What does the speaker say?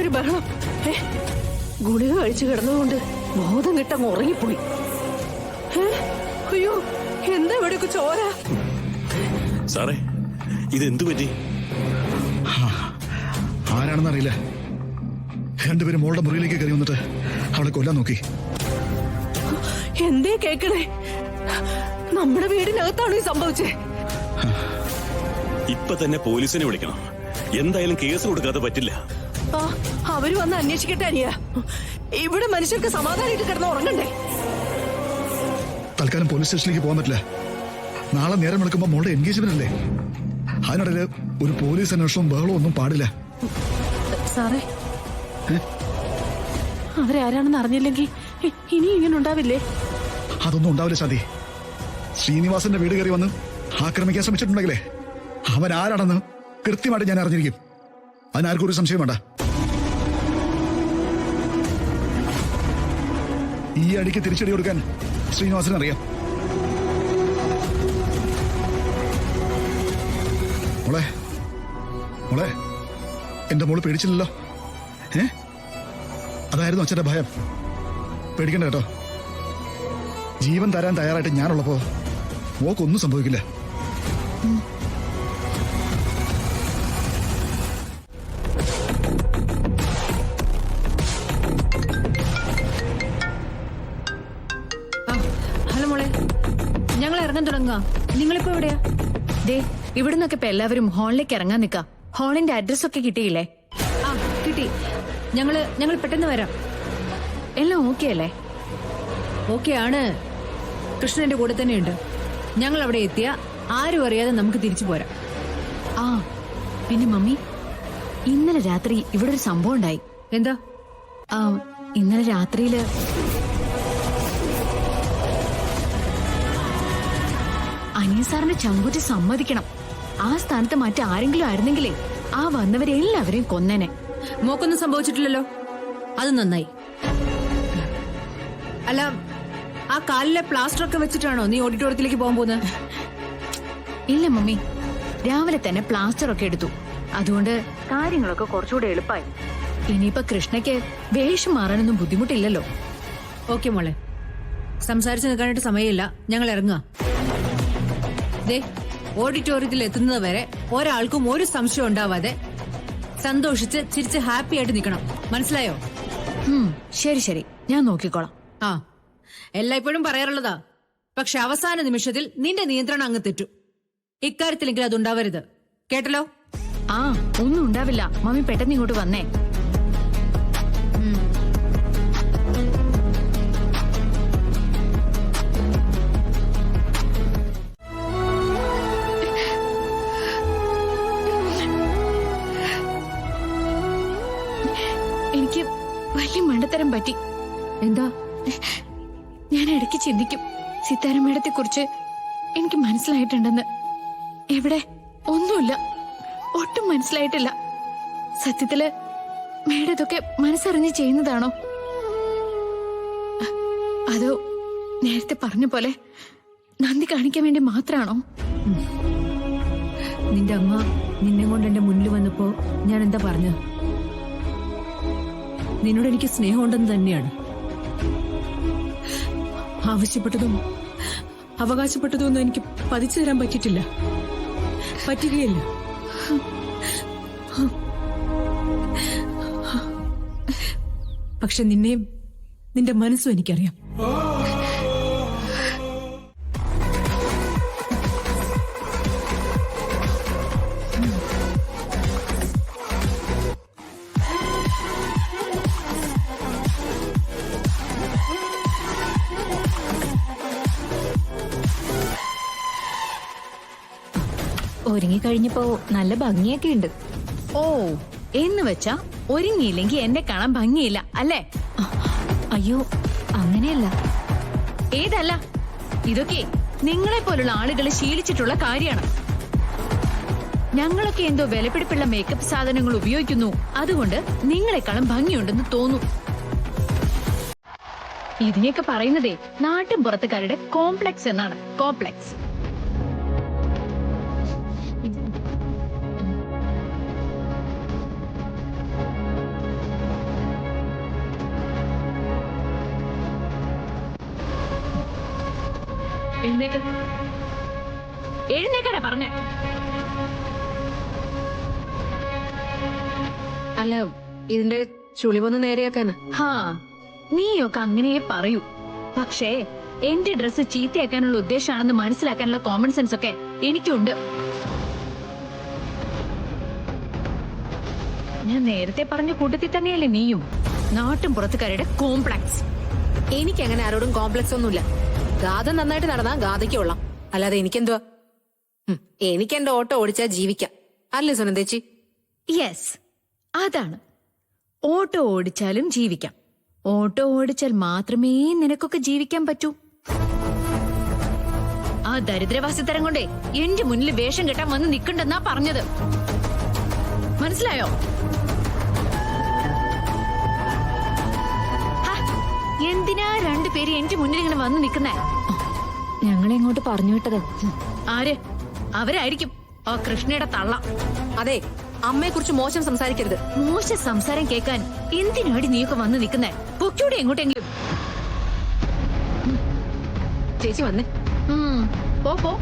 ഒരു ബഹളം. ഗുളിക കഴിച്ചു കിടന്നുകൊണ്ട് ബോധം കിട്ടങ്ങ് ഉറങ്ങിപ്പോയി. അയ്യോ, എന്താ ഇവിടെയൊക്കെ ചോര? സാറേ, ഇതെന്തു പറ്റി? ആരാണെന്നറിയില്ല. രണ്ടുപേരും മോളുടെ മുറിയിലേക്ക് കയറി വന്നിട്ട് അവളെ കൊല്ലാൻ നോക്കി. എന്തേ കേക്കണേ? നമ്മുടെ വീടിനകത്താണോ ഈ സംഭവിച്ചേ? ഇപ്പൊ തന്നെ പോലീസിനെ വിളിക്കണം. എന്തായാലും കേസ് കൊടുക്കാതെ പറ്റില്ല. അവര് വന്ന് അന്വേഷിക്കട്ടെ അനിയ. ഇവിടെ മനുഷ്യർക്ക് സമാധാനമായിട്ട് കിടന്ന് ഉറങ്ങണ്ടേ? തൽക്കാലം പോലീസ് സ്റ്റേഷനിലേക്ക് പോകാൻ പറ്റില്ല. നാളെ നേരം വിളിക്കുമ്പോ മോളുടെ എൻഗേജ്മെന്റ് അല്ലേ. അതിനിടയില് ഒരു പോലീസ് അന്വേഷണവും ബഹളവും ഒന്നും പാടില്ല. സാറേ, അവരാരാണെന്ന് അറിഞ്ഞില്ലെങ്കിൽ ഇനി ഇങ്ങനെ ഉണ്ടാവില്ലേ? അതൊന്നും ഉണ്ടാവില്ല ശാന്തി. ശ്രീനിവാസന്റെ വീട് കയറി വന്ന് ആക്രമിക്കാൻ ശ്രമിച്ചിട്ടുണ്ടെങ്കിലേ അവൻ ആരാണെന്ന് കൃത്യമായിട്ട് ഞാൻ അറിഞ്ഞിരിക്കും. അതിനാർക്കും ഒരു സംശയം വേണ്ട. ഈ അടിക്ക് തിരിച്ചടി കൊടുക്കാൻ ശ്രീനിവാസന് അറിയാം. മോളെ മോളെ എന്റെ മോള് പേടിച്ചില്ലല്ലോ. അതായിരുന്നു അച്ഛന്റെ ഭയം. പേടിക്കണ്ട കേട്ടോ. ജീവൻ തരാൻ തയ്യാറായിട്ട് ഞാനുള്ളപ്പോ മോക്കൊന്നും സംഭവിക്കില്ല. ഹലോ മോളെ, ഞങ്ങൾ ഇറങ്ങാൻ തുടങ്ങുക. നിങ്ങളിപ്പോ എവിടെയാ? ദേ, ഇവിടുന്നൊക്കെ ഇപ്പൊ എല്ലാവരും ഹാളിലേക്ക് ഇറങ്ങാൻ നിക്ക. ഹാളിന്റെ അഡ്രസ് ഒക്കെ കിട്ടിയില്ലേ? ആ, കിട്ടി. ഞങ്ങൾ പെട്ടെന്ന് വരാം. എല്ലാം ഓക്കെ അല്ലേ? ഓക്കെ ആണ്. കൃഷ്ണന്റെ കൂടെ തന്നെയുണ്ട്. ഞങ്ങൾ അവിടെ എത്തിയ ആരും അറിയാതെ നമുക്ക് തിരിച്ചു പോരാം. ആ, പിന്നെ മമ്മി, ഇന്നലെ രാത്രി ഇവിടെ ഒരു സംഭവം ഉണ്ടായി. എന്താ? ഇന്നലെ രാത്രിയില് അനിയ സാറിന്റെ ചങ്കുറ്റി സമ്മതിക്കണം. ആ സ്ഥാനത്ത് മറ്റാരെങ്കിലും ആയിരുന്നെങ്കിലേ ആ വന്നവരെ എല്ലാവരെയും കൊന്നേനെ. മോക്കൊന്നും സംഭവിച്ചിട്ടില്ലല്ലോ, അത് നന്നായി. അല്ല, ആ കാലിലെ പ്ലാസ്റ്റർ ഒക്കെ വെച്ചിട്ടാണോ നീ ഓഡിറ്റോറിയത്തിലേക്ക് പോകാൻ പോകുന്നത്? ഇല്ല മമ്മി, രാവിലെ തന്നെ പ്ലാസ്റ്റർ ഒക്കെ എടുത്തു. അതുകൊണ്ട് കാര്യങ്ങളൊക്കെ കുറച്ചുകൂടെ എളുപ്പമായി. ഇനിയിപ്പൊ കൃഷ്ണയ്ക്ക് വേഷം മാറാനൊന്നും ബുദ്ധിമുട്ടില്ലല്ലോ. ഓക്കെ മോളെ, സംസാരിച്ചു നിൽക്കാനായിട്ട് സമയമില്ല. ഞങ്ങൾ ഇറങ്ങുക. ദേ, ഓഡിറ്റോറിയത്തിൽ എത്തുന്നത് വരെ ഒരാൾക്കും ഒരു സംശയം ഉണ്ടാവാതെ സന്തോഷിച്ച് ചിരിച്ച് ഹാപ്പി ആയിട്ട് നിൽക്കണം. മനസ്സിലായോ? ശരി ശരി, ഞാൻ നോക്കിക്കോളാം. ആ, എല്ലായ്പ്പോഴും പറയാറുള്ളതാ. പക്ഷെ അവസാന നിമിഷത്തിൽ നിന്റെ നിയന്ത്രണം അങ്ങ് തെറ്റും. ഇക്കാര്യത്തിലെങ്കിലും അതുണ്ടാവരുത്. കേട്ടല്ലോ? ആ, ഒന്നും ഉണ്ടാവില്ല. മമ്മി പെട്ടെന്ന് ഇങ്ങോട്ട് വന്നേ. എനിക്ക് വലിയ മണ്ടത്തരം പറ്റി. എന്താ? ഞാൻ ഇടയ്ക്ക് ചിന്തിക്കും, സിത്താര മേഡത്തെ കുറിച്ച് എനിക്ക് മനസ്സിലായിട്ടുണ്ടെന്ന്. എവിടെ? ഒന്നുമില്ല, ഒട്ടും മനസ്സിലായിട്ടില്ല. സത്യത്തില് മേഡം ഇതൊക്കെ മനസ്സറിഞ്ഞ് ചെയ്യുന്നതാണോ? അതോ നേരത്തെ പറഞ്ഞ പോലെ നന്ദി കാണിക്കാൻ വേണ്ടി മാത്രാണോ? നിന്റെ അമ്മ നിന്നെ കൊണ്ട് എന്റെ മുന്നിൽ വന്നപ്പോ ഞാൻ എന്താ പറഞ്ഞ? നിന്നോട് എനിക്ക് സ്നേഹമുണ്ടെന്ന് തന്നെയാണ്. ആവശ്യപ്പെട്ടതും അവകാശപ്പെട്ടതും ഒന്നും എനിക്ക് പതിച്ചു തരാൻ പറ്റിയിട്ടില്ല, പറ്റുകയില്ല. പക്ഷെ നിന്നെയും നിന്റെ മനസ്സും എനിക്കറിയാം. ഒരുങ്ങിക്കഴിഞ്ഞപ്പോ നല്ല ഭംഗിയൊക്കെ ഉണ്ട്. ഓ, എന്ന് വെച്ചാ ഒരുങ്ങിയില്ലെങ്കിൽ എന്നെ കാണാൻ ഭംഗിയില്ല അല്ലേ? അയ്യോ, അങ്ങനെയല്ല. ഏതല്ല, ഇതൊക്കെ നിങ്ങളെ പോലുള്ള ആളുകൾ ശീലിച്ചിട്ടുള്ള കാര്യമാണ്. ഞങ്ങളൊക്കെ എന്തോ വിലപിടിപ്പുള്ള മേക്കപ്പ് സാധനങ്ങൾ ഉപയോഗിക്കുന്നു, അതുകൊണ്ട് നിങ്ങളെക്കാളും ഭംഗിയുണ്ടെന്ന് തോന്നും. ഇതിനെയൊക്കെ പറയുന്നതേ നാട്ടിൻ പുറത്തുകാരുടെ കോംപ്ലക്സ് എന്നാണ്. കോംപ്ലക്സ്. എഴുന്നേക്ക്. എഴുന്നേക്കാനാ പറഞ്ഞേ. അല്ല ഇതിന്റെ ചുളിവൊന്ന് നേരെയാക്കാന്. ഹാ, നീയൊക്കെ അങ്ങനെയേ പറയൂ. പക്ഷേ എന്റെ ഡ്രസ്സ് ചീത്തയാക്കാനുള്ള ഉദ്ദേശമാണെന്ന് മനസ്സിലാക്കാനുള്ള കോമൺ സെൻസ് ഒക്കെ എനിക്കുണ്ട്. ഞാൻ നേരത്തെ പറഞ്ഞ കൂട്ടത്തിൽ തന്നെയല്ലേ നീയും. നാട്ടും പുറത്തുകാരുടെ കോംപ്ലക്സ്. എനിക്കങ്ങനെ ആരോടും കോംപ്ലക്സ് ഒന്നുമില്ല. ഗാഥ നന്നായിട്ട് നടന്നാ ഗാഥയ്ക്ക് കൊള്ളാം, അല്ലാതെ എനിക്കെന്തുവാ. എനിക്ക് എന്റെ ഓട്ടോ ഓടിച്ചാ ജീവിക്കാം, അല്ലേ സുനന്ദേച്ചി? യെസ്, അതാണ്. ഓട്ടോ ഓടിച്ചാലും ജീവിക്കാം. ഓട്ടോ ഓടിച്ചാൽ മാത്രമേ നിനക്കൊക്കെ ജീവിക്കാൻ പറ്റൂ. ആ ദരിദ്രവാസിത്തരം കൊണ്ടേ എന്റെ മുന്നിൽ വേഷം കെട്ടാൻ വന്ന് നിക്കണ്ടെന്നാ പറഞ്ഞത്. മനസ്സിലായോ? എന്തിനാ രണ്ടുപേര് എന്റെ മുന്നിൽ ഇങ്ങനെ വന്ന് നിക്കുന്നേ? ഞങ്ങളെ ഇങ്ങോട്ട് പറഞ്ഞു വിട്ടത്. ആര്? അവരായിരിക്കും ആ കൃഷ്ണയുടെ തള്ള. അതെ, അമ്മയെ കുറിച്ച് മോശം സംസാരിക്കരുത്. മോശം സംസാരം കേൾക്കാൻ എന്തിനാടി നീയൊക്കെ വന്ന് നിക്കുന്നേ? പൊക്കൂടെ എങ്ങോട്ടെങ്കിലും. ചേച്ചി വന്നേ. പോ